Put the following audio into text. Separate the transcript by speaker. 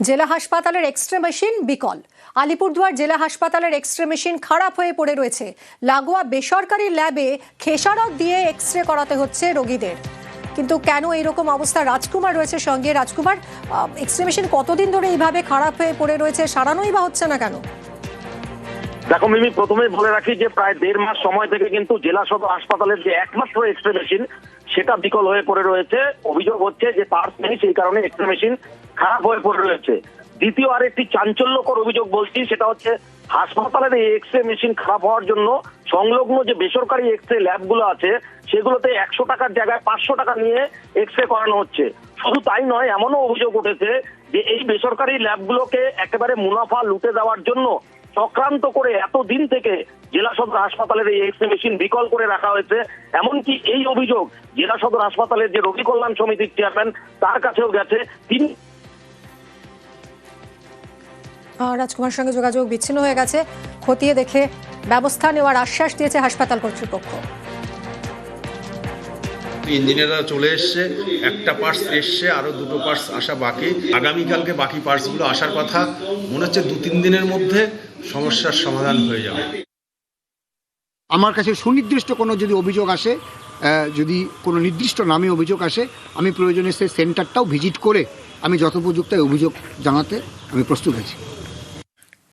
Speaker 1: জেলা হাসপাতালের x-ray machine বিকল। আলিপুরদুয়ার জেলা হাসপাতালের এক্সরে মেশিন খারাপ হয়ে পড়ে রয়েছে। লাগোয়া বেসরকারি ল্যাবে খেসারত দিয়ে এক্সরে করাতে হচ্ছে রোগীদের। কিন্তু কেন এইরকম অবস্থা? রাজকুমার রয়েছে সঙ্গে। রাজকুমার, এক্সরে মেশিন কতদিন ধরে এইভাবে খারাপ হয়ে পড়ে রয়েছে, সারানোই বা হচ্ছে না কেন?
Speaker 2: দেখো মিমি, প্রথমেই বলে রাখি যে প্রায় 1.5 মাস সময় থেকে কিন্তু জেলা সদর হাসপাতালের যে একমাত্র এক্সরে মেশিন সেটা বিকল হয়ে পড়ে রয়েছে। অভিযোগ হচ্ছে যে পার্টস নেই, সেই কারণে এক্সরে মেশিন খারাপ হয়ে পড়ে রয়েছে। দ্বিতীয় আরেকটি চাঞ্চল্যকর অভিযোগ বলছি, সেটা হচ্ছে হাসপাতালের এই এক্সরে মেশিন খারাপ হওয়ার জন্য সংলগ্ন যে বেসরকারি এক্সরে ল্যাবগুলো আছে সেগুলোতে 100 টাকার জায়গায় 500 টাকা নিয়ে এক্সরে করানো হচ্ছে। শুধু তাই নয়, এমনও অভিযোগ উঠেছে যে এই বেসরকারি ল্যাবগুলোকে একেবারে মুনাফা লুটে দেওয়ার জন্য চক্রান্ত করে এতদিন থেকে জেলা সদর হাসপাতালের এই এক্সরে মেশিন বিকল করে রাখা হয়েছে। এমনকি এই অভিযোগ জেলা সদর হাসপাতালের যে রোগী কল্যাণ সমিতির চেয়ারম্যান তার কাছেও গেছে। তিনি
Speaker 1: রাজকুমার সঙ্গে যোগাযোগ বিচ্ছিন্ন হয়ে গেছে। খতিয়ে দেখে ব্যবস্থা নেওয়ার আশ্বাস দিয়েছে হাসপাতাল কর্তৃপক্ষ।
Speaker 3: ইঞ্জিনিয়াররা চলে এসছে, একটা পার্টস এসছে, আরো 2টো পার্টস আসা বাকি। আগামীকালকে বাকি পার্টসগুলো আসার কথা। মনে হচ্ছে 2-3 দিনের মধ্যে সমস্যার সমাধান হয়ে যাবে।
Speaker 4: আমার কাছে সুনির্দিষ্ট কোনো যদি অভিযোগ আসে, যদি কোনো নির্দিষ্ট নামে অভিযোগ আসে, আমি প্রয়োজনে সেই সেন্টারটাও ভিজিট করে আমি যথোপযুক্ত অভিযোগ জানাতে আমি প্রস্তুত আছি।